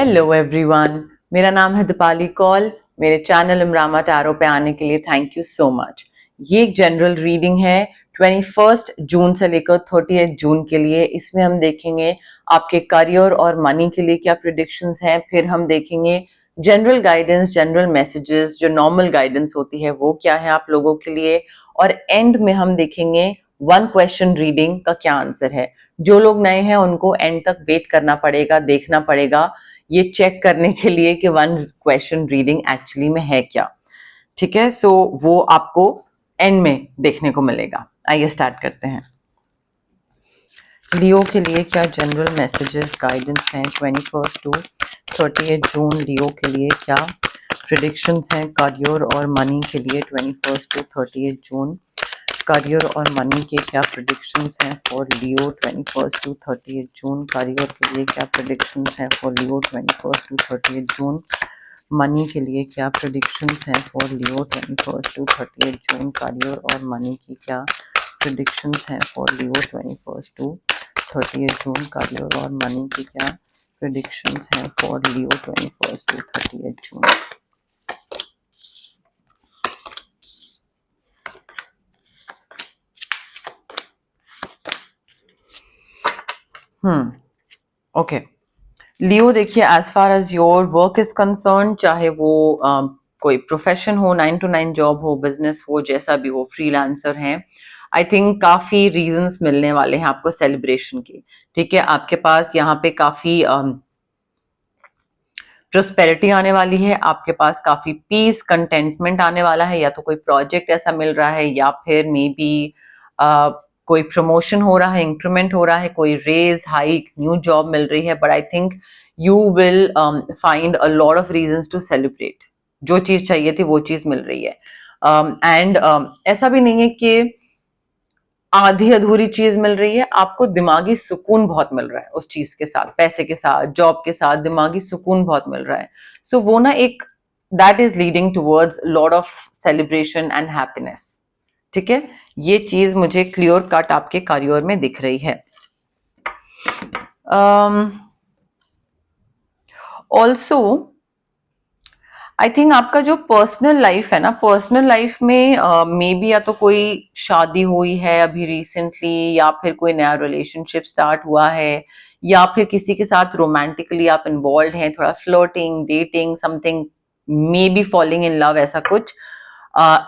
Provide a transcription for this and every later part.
Hello everyone, मेरा नाम है दीपाली कौल। मेरे चैनल इमरामा टैरो पे आने के लिए थैंक यू सो मच। ये एक जनरल रीडिंग है 21 जून से लेकर 30 जून के लिए। इसमें हम देखेंगे आपके करियर और मनी के लिए क्या प्रिडिक्शंस हैं। फिर हम देखेंगे जनरल गाइडेंस, जनरल मैसेजेस, जो नॉर्मल गाइडेंस होती है वो क्या है आप लोगों के लिए। और एंड में हम देखेंगे वन क्वेश्चन रीडिंग का क्या आंसर है। जो लोग नए हैं उनको एंड तक वेट करना पड़ेगा, देखना पड़ेगा, ये चेक करने के लिए कि वन क्वेश्चन रीडिंग एक्चुअली में है क्या। ठीक है, सो वो आपको एंड में देखने को मिलेगा। आइए स्टार्ट करते हैं। लियो के लिए क्या जनरल मैसेजेस गाइडेंस हैं 21 टू 30 जून। लियो के लिए क्या प्रिडिक्शंस हैं करियर और मनी के लिए 21 टू 30 जून। करियर और मनी के क्या प्रिडिक्शंस हैं for Leo 21 to 30 June. Career के लिए क्या प्रिडिक्शंस हैं for Leo 21 to 30 June. Money के लिए क्या प्रिडिक्शंस हैं for Leo 21 to 30 June. Career और मनी की क्या प्रिडिक्शंस हैं for Leo 21 to 30 June. Career और मनी की क्या प्रिडिक्शंस हैं for Leo 21 to 30 June. Okay Leo, देखिए as far as your work is concern, चाहे वो कोई प्रोफेशन हो, 9 to 9 जॉब हो, बिजनेस हो, जैसा भी हो, फ्रीलांसर हैं, आई थिंक काफी रीजंस मिलने वाले हैं आपको सेलिब्रेशन के। ठीक है, आपके पास यहाँ पे काफी प्रोस्पेरिटी आने वाली है, आपके पास काफी पीस, कंटेंटमेंट आने वाला है, या तो कोई प्रोजेक्ट ऐसा मिल रहा है, या फिर मे बी कोई प्रमोशन हो रहा है, इंक्रीमेंट हो रहा है, कोई रेज, हाइक, न्यू जॉब मिल रही है। But I think you will find a lot of reasons to celebrate. जो चीज चाहिए थी वो चीज मिल रही है। एंड ऐसा भी नहीं है कि आधी अधूरी चीज मिल रही है, आपको दिमागी सुकून बहुत मिल रहा है उस चीज के साथ, पैसे के साथ, जॉब के साथ दिमागी सुकून बहुत मिल रहा है। सो वो ना एक that is leading towards lot of celebration and happiness. ठीक है, ये चीज मुझे क्लियर कट आपके करियर में दिख रही है। ऑल्सो आई थिंक आपका जो पर्सनल लाइफ है ना, पर्सनल लाइफ में मे बी या तो कोई शादी हुई है अभी रिसेंटली, या फिर कोई नया रिलेशनशिप स्टार्ट हुआ है, या फिर किसी के साथ रोमांटिकली आप इन्वॉल्व हैं, थोड़ा flirting, dating, something, may be falling in love, ऐसा कुछ।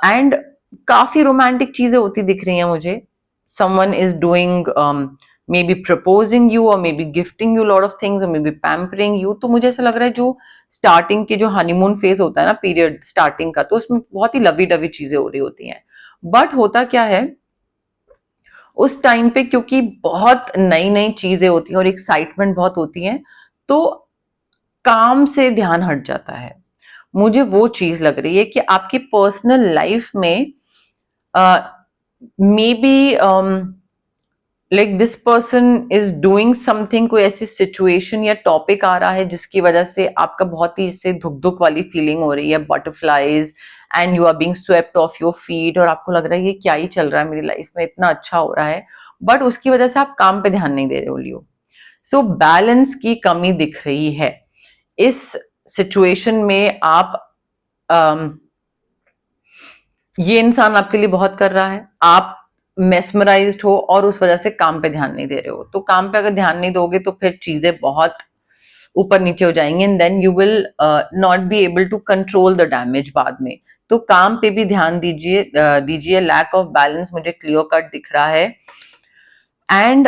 एंड काफी रोमांटिक चीजें होती दिख रही हैं मुझे। Someone is doing maybe proposing you or maybe gifting you a lot of things or maybe pampering you। तो मुझे ऐसा लग रहा है जो स्टार्टिंग के जो हनीमून फेज होता है ना, पीरियड स्टार्टिंग का, तो उसमें बहुत ही लवी डवी चीजें हो रही होती हैं। बट होता क्या है उस टाइम पे, क्योंकि बहुत नई नई चीजें होती हैं और एक्साइटमेंट बहुत होती है, तो काम से ध्यान हट जाता है। मुझे वो चीज लग रही है कि आपकी पर्सनल लाइफ में may be like this person is doing something, कोई ऐसी सिचुएशन या टॉपिक आ रहा है जिसकी वजह से आपका बहुत ही इससे धुक धुक वाली फीलिंग हो रही है, butterflies, and you are being swept off your feet, और आपको लग रहा है ये क्या ही चल रहा है मेरी लाइफ में, इतना अच्छा हो रहा है, बट उसकी वजह से आप काम पे ध्यान नहीं दे रहे हो लियो। सो बैलेंस की कमी दिख रही है इस सिचुएशन में। आप ये इंसान आपके लिए बहुत कर रहा है, आप मेस्मराइज्ड हो और उस वजह से काम पे ध्यान नहीं दे रहे हो। तो काम पे अगर ध्यान नहीं दोगे तो फिर चीजें बहुत ऊपर नीचे हो जाएंगी, and then you will not be able to control the damage बाद में। तो काम पे भी ध्यान दीजिए दीजिए। लैक ऑफ बैलेंस मुझे क्लियर कट दिख रहा है। एंड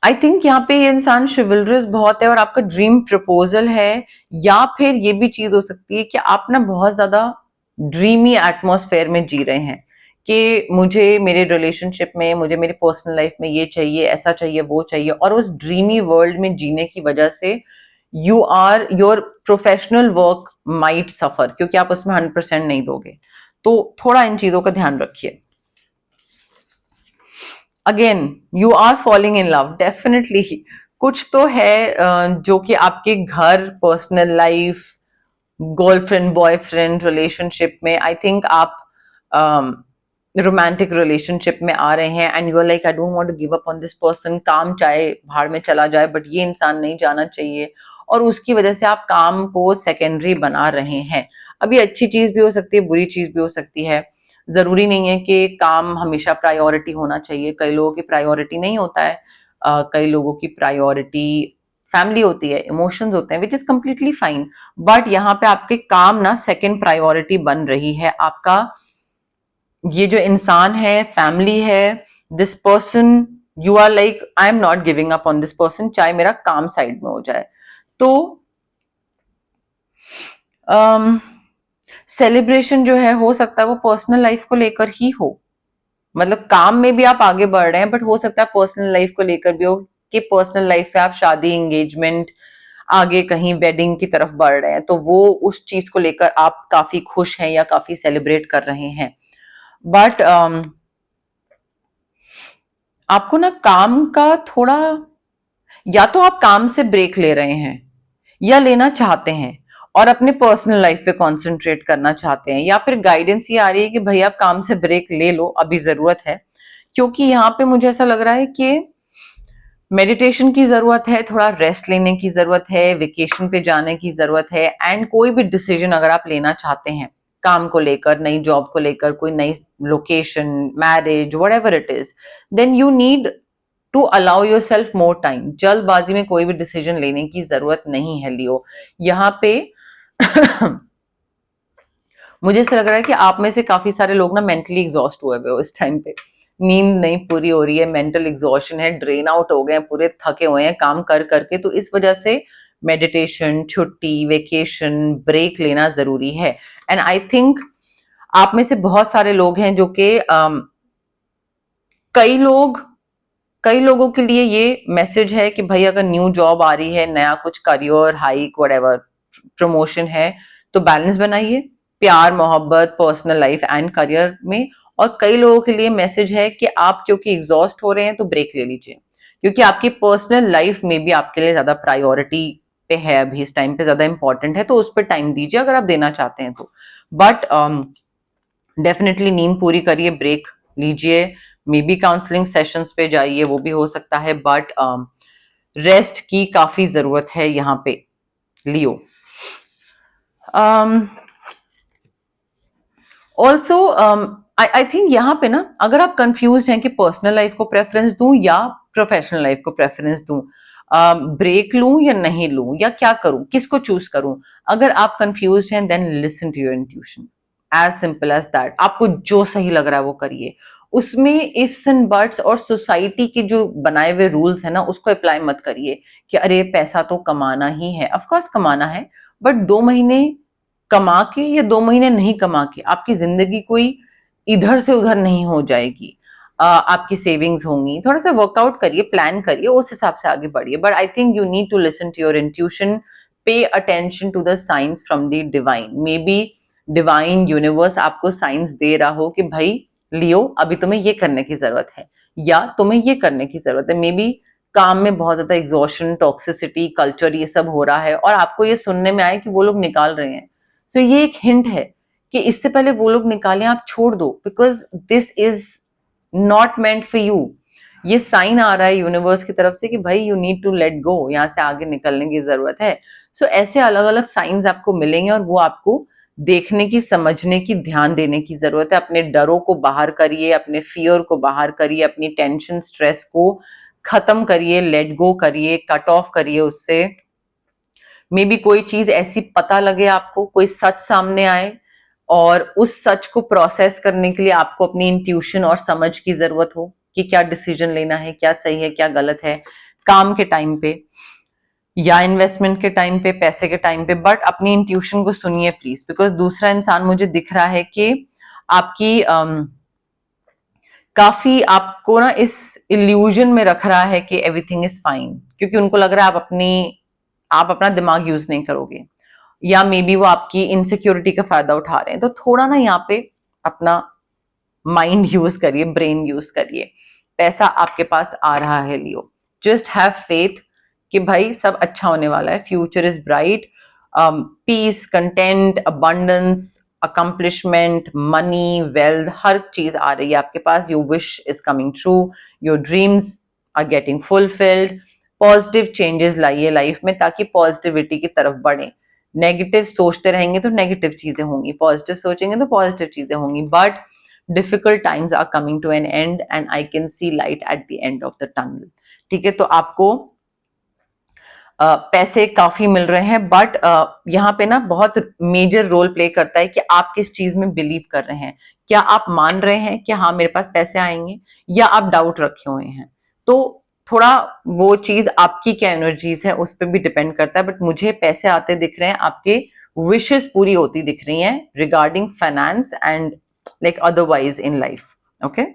आई थिंक यहाँ पे ये इंसान शिवलरस बहुत है और आपका ड्रीम प्रपोजल है, या फिर ये भी चीज हो सकती है कि आप ना बहुत ज्यादा ड्रीमी एटमॉस्फेयर में जी रहे हैं कि मुझे मेरे रिलेशनशिप में, मुझे मेरी पर्सनल लाइफ में ये चाहिए, ऐसा चाहिए, वो चाहिए, और उस ड्रीमी वर्ल्ड में जीने की वजह से योर प्रोफेशनल वर्क माइट सफर, क्योंकि आप उसमें 100% नहीं दोगे। तो थोड़ा इन चीजों का ध्यान रखिए। Again you are falling in love, definitely कुछ तो है जो कि आपके घर, personal life, girlfriend boyfriend relationship में आई थिंक आप रोमांटिक रिलेशनशिप में आ रहे हैं and you are like I don't want to give up on this person, काम चाहे भाड़ में चला जाए बट ये इंसान नहीं जाना चाहिए, और उसकी वजह से आप काम को सेकेंडरी बना रहे हैं। अभी अच्छी चीज भी हो सकती है, बुरी चीज भी हो सकती है, जरूरी नहीं है कि काम हमेशा प्रायोरिटी होना चाहिए। कई लोगों की प्रायोरिटी नहीं होता है, कई लोगों की प्रायोरिटी फैमिली होती है, इमोशंस होते हैं, which is completely fine. But यहाँ पे आपके काम ना सेकेंड प्रायोरिटी बन रही है। आपका ये जो इंसान है, फैमिली है, this person, you are like I am not giving up on this person, चाहे मेरा काम साइड में हो जाए। तो सेलिब्रेशन जो है, हो सकता है वो पर्सनल लाइफ को लेकर ही हो, मतलब काम में भी आप आगे बढ़ रहे हैं बट हो सकता है पर्सनल लाइफ को लेकर भी हो, कि पर्सनल लाइफ में आप शादी, एंगेजमेंट, आगे कहीं वेडिंग की तरफ बढ़ रहे हैं, तो वो उस चीज को लेकर आप काफी खुश हैं या काफी सेलिब्रेट कर रहे हैं। बट आपको ना काम का थोड़ा, या तो आप काम से ब्रेक ले रहे हैं या लेना चाहते हैं और अपने पर्सनल लाइफ पे कंसंट्रेट करना चाहते हैं, या फिर गाइडेंस ये आ रही है कि भाई आप काम से ब्रेक ले लो, अभी जरूरत है। क्योंकि यहाँ पे मुझे ऐसा लग रहा है कि मेडिटेशन की जरूरत है, थोड़ा रेस्ट लेने की जरूरत है, वेकेशन पे जाने की जरूरत है, एंड कोई भी डिसीजन अगर आप लेना चाहते हैं काम को लेकर, नई जॉब को लेकर, कोई नई location, marriage, whatever it is, then you need to allow yourself more time. जल्दबाजी में कोई भी डिसीजन लेने की जरूरत नहीं है लियो। यहाँ पे मुझे ऐसा लग रहा है कि आप में से काफी सारे लोग ना मेंटली एग्जॉस्ट हुए हुए हो इस टाइम पे, नींद नहीं पूरी हो रही है, मेंटल एग्जॉशन है, ड्रेन आउट हो गए हैं, पूरे थके हुए हैं काम कर करके। तो इस वजह से मेडिटेशन, छुट्टी, वेकेशन, ब्रेक लेना जरूरी है। एंड आई थिंक आप में से बहुत सारे लोग हैं जो कि कई लोग, कई लोगों के लिए ये मैसेज है कि भाई अगर न्यू जॉब आ रही है, नया कुछ करियर हाइक, व्हाटएवर प्रमोशन है, तो बैलेंस बनाइए प्यार, मोहब्बत, पर्सनल लाइफ एंड करियर में। और कई लोगों के लिए मैसेज है कि आप क्योंकि एग्जॉस्ट हो रहे हैं तो ब्रेक ले लीजिए, क्योंकि आपकी पर्सनल लाइफ में भी आपके लिए ज्यादा प्रायोरिटी पे है, अभी इस टाइम पे ज्यादा इंपॉर्टेंट है, तो उस पर टाइम दीजिए अगर आप देना चाहते हैं तो। बट डेफिनेटली नींद पूरी करिए, ब्रेक लीजिए, मे बी काउंसलिंग सेशंस पे जाइए, वो भी हो सकता है, बट रेस्ट की काफी जरूरत है यहाँ पे लियो। ऑल्सो आई थिंक यहाँ पे ना अगर आप कंफ्यूज हैं कि पर्सनल लाइफ को प्रेफरेंस दूं या प्रोफेशनल लाइफ को प्रेफरेंस दूं, ब्रेक लूं या नहीं लूं, या क्या करूं, किसको चूज करूं, अगर आप कंफ्यूज हैं then listen to your intuition, as simple as that. आपको जो सही लग रहा है वो करिए, उसमें इफ्स एंड बट्स और सोसाइटी के जो बनाए हुए रूल्स है ना उसको अप्लाई मत करिए कि अरे पैसा तो कमाना ही है। ऑफकोर्स कमाना है, बट 2 महीने कमा के या 2 महीने नहीं कमा के आपकी जिंदगी कोई इधर से उधर नहीं हो जाएगी। आपकी सेविंग्स होंगी, थोड़ा सा वर्कआउट करिए, प्लान करिए, उस हिसाब से आगे बढ़िए। But I think you need to listen to your intuition, pay attention to the signs from the divine. Maybe divine universe आपको साइंस दे रहा हो कि भाई लियो अभी तुम्हें ये करने की जरूरत है या तुम्हें ये करने की जरूरत है। मे बी काम में बहुत ज्यादा एग्जॉशन, टॉक्सिसिटी, कल्चर, ये सब हो रहा है और आपको ये सुनने में आए कि वो लोग निकाल रहे हैं, तो ये एक हिंट है कि इससे पहले वो लोग निकालें आप छोड़ दो, because this is not meant for you. ये साइन आ रहा है यूनिवर्स की तरफ से कि भाई you need to let go, यहाँ से आगे निकलने की जरूरत है। सो ऐसे अलग अलग साइंस आपको मिलेंगे और वो आपको देखने की, समझने की, ध्यान देने की जरूरत है। अपने डरों को बाहर करिए, अपने फियर को बाहर करिए, अपनी टेंशन, स्ट्रेस को खत्म करिए, लेट गो करिए, कट ऑफ करिए उससे। मे बी कोई चीज ऐसी पता लगे आपको, कोई सच सामने आए और उस सच को प्रोसेस करने के लिए आपको अपनी इंट्यूशन और समझ की जरूरत हो कि क्या डिसीजन लेना है, क्या सही है, क्या गलत है, काम के टाइम पे या इन्वेस्टमेंट के टाइम पे, पैसे के टाइम पे। बट अपनी इंट्यूशन को सुनिए प्लीज, बिकॉज दूसरा इंसान मुझे दिख रहा है कि आपकी काफी आपको ना इस इल्यूजन में रख रहा है कि एवरीथिंग इज फाइन, क्योंकि उनको लग रहा है आप अपना दिमाग यूज नहीं करोगे, या मे बी वो आपकी इनसिक्योरिटी का फायदा उठा रहे हैं। तो थोड़ा ना यहाँ पे अपना माइंड यूज करिए, ब्रेन यूज करिए। पैसा आपके पास आ रहा है लियो, जस्ट हैव फेथ कि भाई सब अच्छा होने वाला है, future is bright, peace, content, abundance, accomplishment, money, wealth, हर चीज आ रही है आपके पास. Your wish is coming true, your dreams are getting fulfilled. Positive changes लाइए लाइफ में ताकि पॉजिटिविटी की तरफ बढ़े. नेगेटिव सोचते रहेंगे तो नेगेटिव चीजें होंगी, पॉजिटिव सोचेंगे तो पॉजिटिव चीजें होंगी. But difficult times are coming to an end and I can see light at the end of the tunnel. ठीक है, तो आपको पैसे काफी मिल रहे हैं, बट यहाँ पे ना बहुत मेजर रोल प्ले करता है कि आप किस चीज में बिलीव कर रहे हैं. क्या आप मान रहे हैं कि हाँ मेरे पास पैसे आएंगे, या आप डाउट रखे हुए हैं. तो थोड़ा वो चीज आपकी क्या एनर्जीज है उस पर भी डिपेंड करता है. बट मुझे पैसे आते दिख रहे हैं, आपके विशेस पूरी होती दिख रही हैं regarding finance and like otherwise in life. Okay,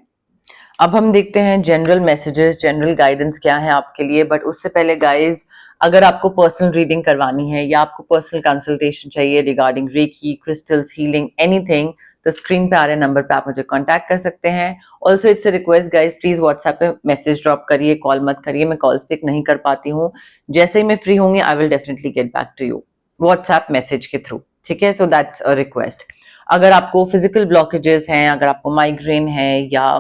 अब हम देखते हैं जनरल मैसेजेस, जनरल गाइडेंस क्या है आपके लिए. बट उससे पहले गाइज, अगर आपको पर्सनल रीडिंग करवानी है या आपको पर्सनल कंसल्टेशन चाहिए regarding reiki, crystals, healing, anything, तो स्क्रीन पे आ रहे नंबर पे आप मुझे कांटेक्ट कर सकते हैं. Also it's a request guys, please WhatsApp पे मैसेज ड्रॉप करिए, कॉल मत करिए. मैं कॉल्स पिक नहीं कर पाती हूँ. जैसे ही मैं फ्री होंगी I will definitely get back to you WhatsApp message के थ्रू. ठीक है, सो दैट्स अ रिक्वेस्ट. अगर आपको फिजिकल ब्लॉकेजेस हैं, अगर आपको माइग्रेन है या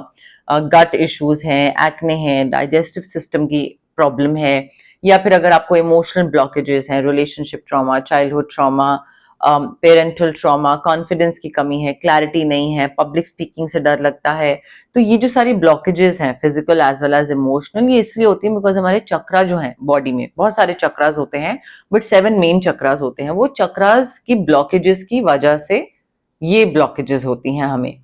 गट इश्यूज हैं, एक्ने हैं, डाइजेस्टिव सिस्टम की प्रॉब्लम है, या फिर अगर आपको इमोशनल ब्लॉकेजेस हैं, relationship trauma, childhood trauma, parental trauma, confidence की कमी है, क्लैरिटी नहीं है, पब्लिक स्पीकिंग से डर लगता है, तो ये जो सारी ब्लॉकेजेस हैं physical as well as emotional, ये इसलिए होती है बिकॉज हमारे चक्रा जो हैं बॉडी में बहुत सारे चक्रास होते हैं, बट 7 मेन चक्रास होते हैं. वो चक्रास की ब्लॉकेजेस की वजह से ये ब्लॉकेजेस होती हैं हमें.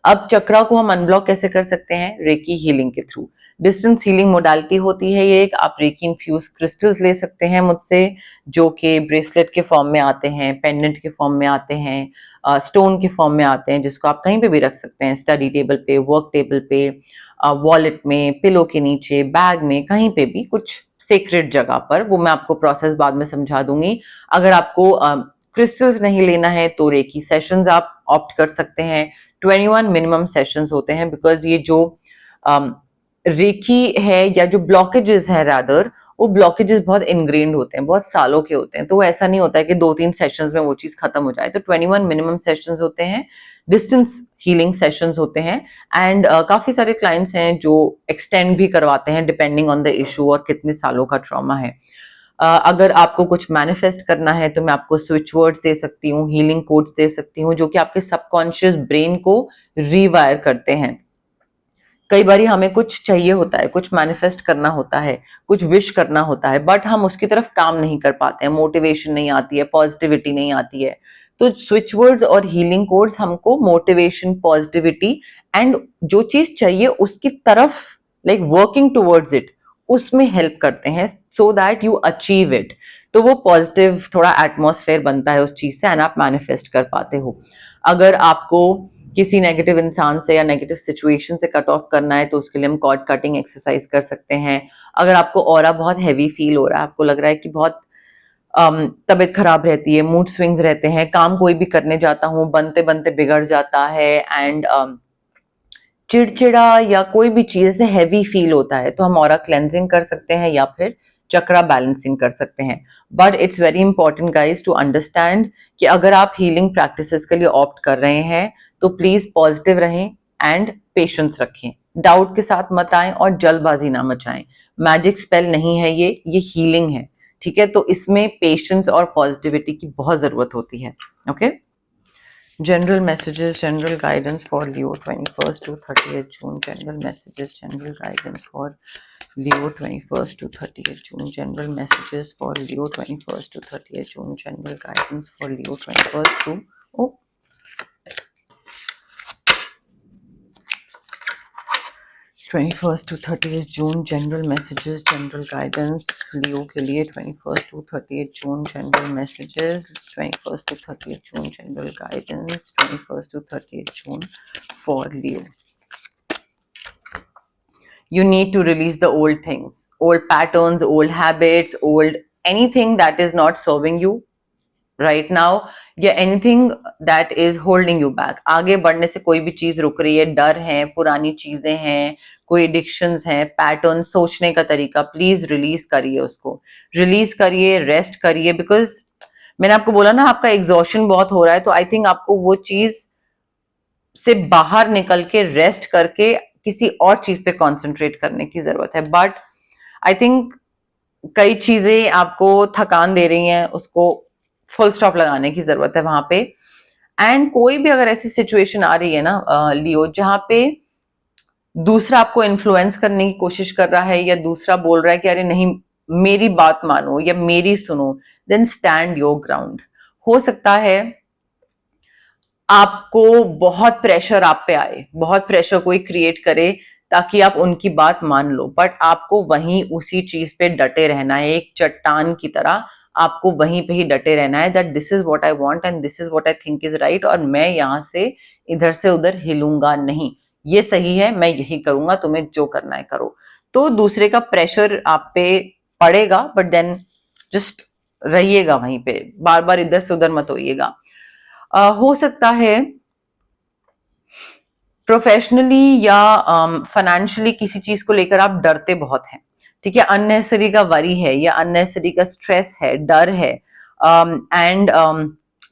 अब चक्रा को हम अनब्लॉक कैसे कर सकते हैं? रेकी हीलिंग के थ्रू. डिस्टेंस हीलिंग मोडालिटी होती है ये एक. आप रेकी इन्फ्यूज क्रिस्टल्स ले सकते हैं मुझसे, जो कि ब्रेसलेट के फॉर्म में आते हैं, पेंडेंट के फॉर्म में आते हैं, स्टोन के फॉर्म में आते हैं, जिसको आप कहीं पे भी रख सकते हैं, स्टडी टेबल पे, वर्क टेबल पे, वॉलेट में, पिलो के नीचे, बैग में, कहीं पे भी कुछ सेक्रेट जगह पर. वो मैं आपको प्रोसेस बाद में समझा दूंगी. अगर आपको क्रिस्टल्स नहीं लेना है तो रेकी सेशंस आप ऑप्ट कर सकते हैं. 21 मिनिमम सेशंस होते हैं बिकॉज ये जो रेकी है या जो ब्लॉकेजेस हैं रादर, वो ब्लॉकेजेस बहुत इनग्रेन्ड होते हैं, बहुत सालों के होते हैं. तो ऐसा नहीं होता है कि 2-3 सेशंस में वो चीज खत्म हो जाए. तो 21 मिनिमम सेशंस होते हैं, डिस्टेंस हीलिंग सेशंस होते हैं. एंड काफी सारे क्लाइंट्स हैं जो एक्सटेंड भी करवाते हैं डिपेंडिंग ऑन द इशू और कितने सालों का ट्रॉमा है. अगर आपको कुछ मैनिफेस्ट करना है तो मैं आपको स्विच वर्ड्स दे सकती हूँ, हीलिंग कोड्स दे सकती हूँ, जो कि आपके सबकॉन्शियस ब्रेन को रीवायर करते हैं. कई बार हमें कुछ चाहिए होता है, कुछ मैनिफेस्ट करना होता है, कुछ विश करना होता है, बट हम उसकी तरफ काम नहीं कर पाते हैं, मोटिवेशन नहीं आती है, पॉजिटिविटी नहीं आती है. तो स्विच वर्ड्स और हीलिंग कोड्स हमको मोटिवेशन, पॉजिटिविटी एंड जो चीज चाहिए उसकी तरफ लाइक वर्किंग टुवर्ड्स इट, उसमें हेल्प करते हैं so that you achieve it. तो वो पॉजिटिव थोड़ा एटमॉस्फेयर बनता है उस चीज से एंड आप मैनिफेस्ट कर पाते हो. अगर आपको किसी नेगेटिव इंसान से या नेगेटिव सिचुएशन से कट ऑफ करना है तो उसके लिए हम कॉर्ड कटिंग एक्सरसाइज कर सकते हैं. अगर आपको ऑरा बहुत हैवी फील हो रहा है, आपको लग रहा है कि बहुत तबीयत खराब रहती है, मूड स्विंग्स रहते हैं, काम कोई भी करने जाता हूँ बनते बनते बिगड़ जाता है, एंड चिड़चिड़ा या कोई भी चीज से हैवी फील होता है, तो हम ऑरा क्लेंजिंग कर सकते हैं या फिर चक्रा बैलेंसिंग कर सकते हैं. But it's very important guys to understand कि अगर आप हीलिंग प्रैक्टिसेस के लिए ऑप्ट कर रहे हैं तो प्लीज पॉजिटिव रहें एंड पेशेंस रखें. डाउट के साथ मत आएं और जल्दबाजी ना मचाएं. मैजिक स्पेल नहीं है ये हीलिंग है. ठीक है, तो इसमें पेशेंस और पॉजिटिविटी की बहुत जरूरत होती है. Okay, general messages, general guidance for Leo 21st to 30th June. General messages, general guidance for Leo 21st to 30th June. General messages for Leo 21st to 30th June. General guidance for Leo 21st to 21st to 30th June. General messages, general guidance Leo के लिए 21st to 30th June. General messages 21st to 30th June. General guidance 21st to 30th June for Leo. You need to release the old things, old patterns, old habits, old anything that is not serving you right now, या anything that is holding you back. आगे बढ़ने से कोई भी चीज रुक रही है, डर है, पुरानी चीजें हैं, कोई एडिक्शंस हैं, पैटर्न, सोचने का तरीका, प्लीज रिलीज करिए, उसको रिलीज करिए, रेस्ट करिए. बिकॉज मैंने आपको बोला ना आपका एग्जॉशन बहुत हो रहा है, तो आई थिंक आपको वो चीज से बाहर निकल के रेस्ट करके किसी और चीज पे कंसंट्रेट करने की जरूरत है। बट आई थिंक कई चीजें आपको थकान दे रही हैं, उसको फुल स्टॉप लगाने की जरूरत है वहां पे। एंड कोई भी अगर ऐसी सिचुएशन आ रही है ना लियो, जहां पे दूसरा आपको इन्फ्लुएंस करने की कोशिश कर रहा है या दूसरा बोल रहा है कि अरे नहीं मेरी बात मानो या मेरी सुनो, देन स्टैंड योर ग्राउंड। हो सकता है आपको बहुत प्रेशर आप पे आए, बहुत प्रेशर कोई क्रिएट करे ताकि आप उनकी बात मान लो, बट आपको वहीं उसी चीज पे डटे रहना है, एक चट्टान की तरह आपको वहीं पे ही डटे रहना है that this is what I want and this is what I think is right, और मैं यहां से उधर हिलूंगा नहीं, ये सही है, मैं यही करूंगा, तुम्हें जो करना है करो। तो दूसरे का प्रेशर आप पे पड़ेगा, बट देन जस्ट रहिएगा वहीं पे, बार बार इधर से उधर मत होइएगा। हो सकता है प्रोफेशनली या फाइनेंशियली किसी चीज को लेकर आप डरते बहुत हैं, ठीक है, अननेसेसरी का वरी है या अननेसेसरी का स्ट्रेस है, डर है, and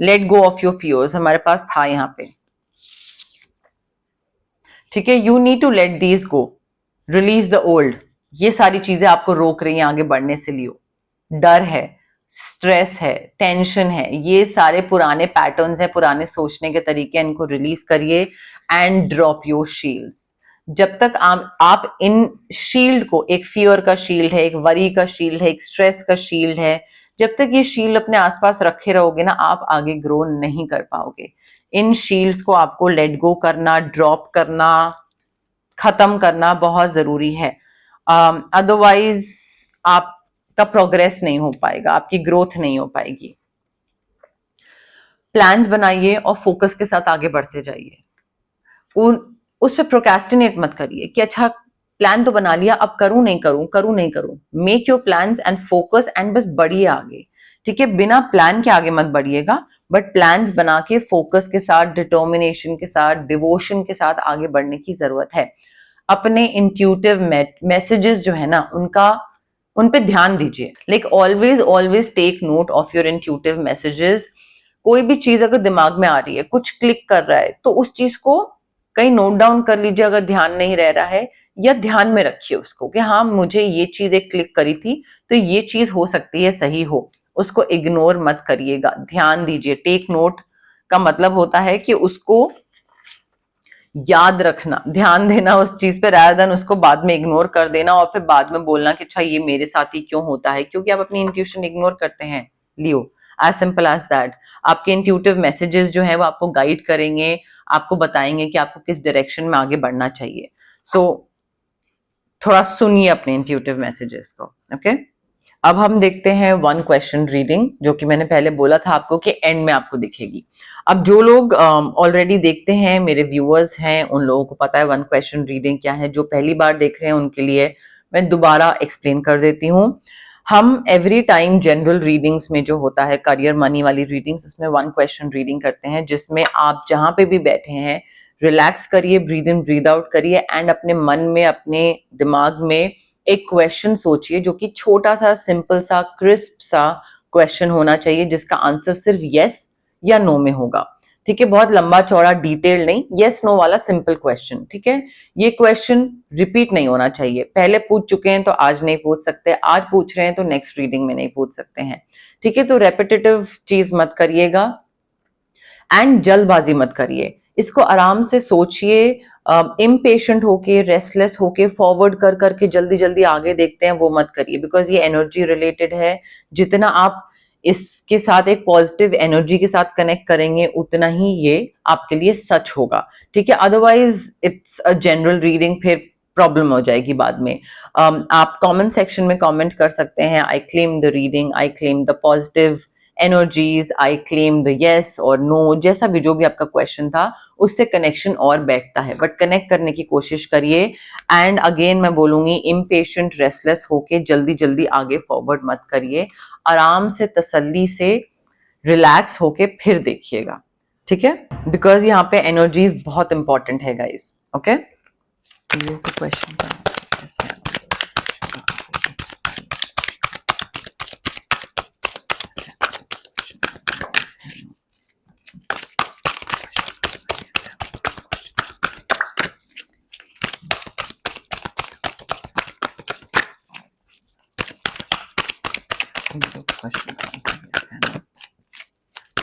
let go of your fears हमारे पास था यहाँ पे, ठीक है। You need to let these go, release the old. ये सारी चीजें आपको रोक रही हैं आगे बढ़ने से लियो, डर है, स्ट्रेस है, टेंशन है, ये सारे पुराने पैटर्न्स हैं, पुराने सोचने के तरीके, इनको रिलीज करिए एंड ड्रॉप योर शील्ड्स। जब तक आप इन शील्ड को, एक फियर का शील्ड है, एक वरी का शील्ड है, एक स्ट्रेस का शील्ड है, जब तक ये शील्ड अपने आसपास रखे रहोगे ना, आप आगे ग्रो नहीं कर पाओगे। इन शील्ड्स को आपको लेट गो करना, ड्रॉप करना, खत्म करना बहुत जरूरी है। अदरवाइज आपका प्रोग्रेस नहीं हो पाएगा, आपकी ग्रोथ नहीं हो पाएगी। प्लान्स बनाइए और फोकस के साथ आगे बढ़ते जाइए। उस पर प्रोक्रेस्टिनेट मत करिए कि अच्छा प्लान तो बना लिया, अब करूं नहीं करूं, करूं नहीं करूं। Make your plans and focus and बस बढ़िए आगे, ठीक है। बिना प्लान के आगे मत बढ़िएगा, बट प्लान्स बना के फोकस के साथ, डिटर्मिनेशन के साथ, डिवोशन के साथ आगे बढ़ने की जरूरत है। अपने इंट्यूटिव मैसेजेस जो है ना उन पे ध्यान दीजिए। Like always always take note of your intuitive messages. कोई भी चीज अगर दिमाग में आ रही है, कुछ क्लिक कर रहा है, तो उस चीज को कहीं नोट डाउन कर लीजिए अगर ध्यान नहीं रह रहा है, या ध्यान में रखिए उसको कि हाँ मुझे ये चीज एक क्लिक करी थी, तो ये चीज हो सकती है सही हो, उसको इग्नोर मत करिएगा, ध्यान दीजिए। टेक नोट का मतलब होता है कि उसको याद रखना, ध्यान देना उस चीज पे, रादर देन उसको बाद में इग्नोर कर देना और फिर बाद में बोलना कि अच्छा ये मेरे साथ ही क्यों होता है, क्योंकि आप अपनी इंट्यूशन इग्नोर करते हैं Leo. As simple as that. आपके इंट्यूटिव मैसेजेस जो है वो आपको गाइड करेंगे, आपको बताएंगे कि आपको किस डायरेक्शन में आगे बढ़ना चाहिए। सो थोड़ा सुनिए अपने इंट्यूटिव मैसेजेस को, ओके। अब हम देखते हैं वन क्वेश्चन रीडिंग, जो कि मैंने पहले बोला था आपको कि एंड में आपको दिखेगी। अब जो लोग ऑलरेडी देखते हैं, मेरे व्यूअर्स हैं, उन लोगों को पता है वन क्वेश्चन रीडिंग क्या है। जो पहली बार देख रहे हैं उनके लिए मैं दोबारा एक्सप्लेन कर देती हूँ। हम एवरी टाइम जनरल रीडिंग्स में जो होता है, करियर मनी वाली रीडिंग्स, उसमें वन क्वेश्चन रीडिंग करते हैं, जिसमें आप जहां पे भी बैठे हैं रिलैक्स करिए, ब्रीद इन ब्रीद आउट करिए एंड अपने मन में, अपने दिमाग में एक क्वेश्चन सोचिए, जो कि छोटा सा, सिंपल सा, क्रिस्प सा क्वेश्चन होना चाहिए, जिसका आंसर सिर्फ यस या नो में होगा, ठीक है। बहुत लंबा चौड़ा डिटेल नहीं, यस नो वाला सिंपल क्वेश्चन, ठीक है। ये क्वेश्चन रिपीट नहीं होना चाहिए, पहले पूछ चुके हैं तो आज नहीं पूछ सकते, आज पूछ रहे हैं तो नेक्स्ट रीडिंग में नहीं पूछ सकते हैं, ठीक है। तो रेपिटेटिव चीज मत करिएगा एंड जल्दबाजी मत करिए, इसको आराम से सोचिए, इम्पेशेंट होके, रेस्टलेस होके, फॉरवर्ड कर करके जल्दी जल्दी आगे देखते हैं, वो मत करिए, बिकॉज ये एनर्जी रिलेटेड है। जितना आप इसके साथ एक पॉजिटिव एनर्जी के साथ कनेक्ट करेंगे, उतना ही ये आपके लिए सच होगा, ठीक है। Otherwise it's a general reading, फिर प्रॉब्लम हो जाएगी बाद में। आप कमेंट सेक्शन में कमेंट कर सकते हैं, I claim the reading, I claim the positive energies, I claim the yes और नो, जैसा भी जो भी आपका क्वेश्चन था, उससे कनेक्शन और बैठता है, बट कनेक्ट करने की कोशिश करिए। एंड अगेन मैं बोलूंगी, इम्पेशेंट, रेस्टलेस होके जल्दी जल्दी आगे फॉरवर्ड मत करिए, आराम से, तसल्ली से, रिलैक्स होके फिर देखिएगा, ठीक है, बिकॉज यहाँ पे एनर्जीज बहुत इंपॉर्टेंट है guys, okay. Question Your question का आंसर yes है ना?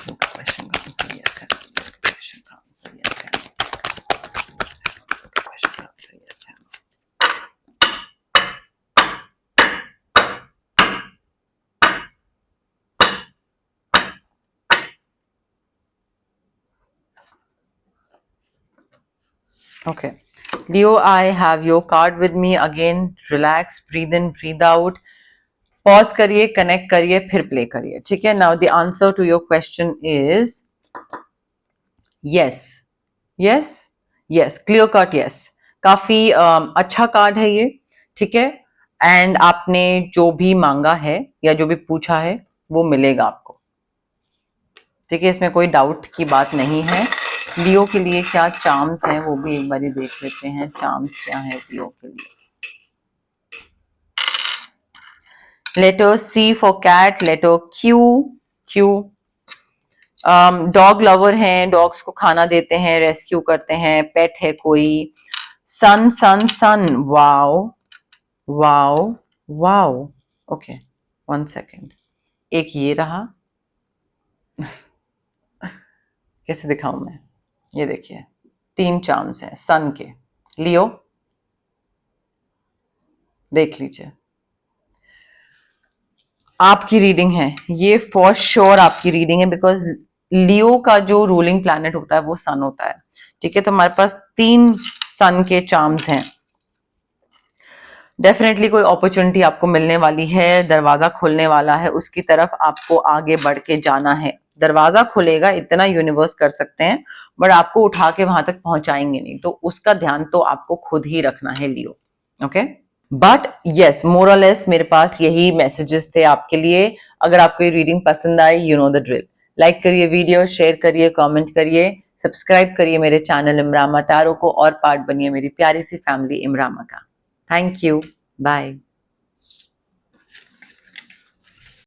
Your question का आंसर yes है ना? Question का आंसर yes है ना? Question का आंसर yes है ना? Okay. Leo, I have your card with me again. Relax, breathe in, breathe out. Pause करिए, connect करिए, फिर play करिए. ठीक है? Now the answer to your question is yes. Yes? Yes. Clear cut yes. काफी अच्छा कार्ड है ये. ठीक है? एंड आपने जो भी मांगा है या जो भी पूछा है वो मिलेगा आपको. ठीक है, इसमें कोई डाउट की बात नहीं है. लियो के लिए क्या चार्म्स हैं वो भी एक बार देख लेते हैं. चार्म्स क्या है लियो के लिए. Letter C for cat, letter Q. Dog lover हैं, डॉग्स को खाना देते हैं, रेस्क्यू करते हैं, पेट है कोई. Sun sun sun. Wow wow wow. Okay, 1 second. एक ये रहा. कैसे दिखाऊं मैं? ये देखिए 3 चांस हैं सन के. लियो देख लीजिए. आपकी रीडिंग है ये, फॉर श्योर आपकी रीडिंग है, बिकॉज लियो का जो रूलिंग प्लैनेट होता है वो सन होता है. ठीक है, तो हमारे पास 3 सन के चार्म्स हैं. डेफिनेटली कोई अपॉर्चुनिटी आपको मिलने वाली है, दरवाजा खुलने वाला है, उसकी तरफ आपको आगे बढ़ के जाना है. दरवाजा खुलेगा इतना यूनिवर्स कर सकते हैं, बट आपको उठा के वहां तक पहुंचाएंगे नहीं, तो उसका ध्यान तो आपको खुद ही रखना है लियो. ओके, बट यस, मोर और लेस मेरे पास यही मैसेजेस थे आपके लिए. अगर आपको ये रीडिंग पसंद आई, you know the drill. Like करिए वीडियो, शेयर करिए, कमेंट करिए, सब्सक्राइब करिए मेरे चैनल इमरामा टैरो को और पार्ट बनिए मेरी प्यारी सी फैमिली इमरामा का. Thank you. बाय.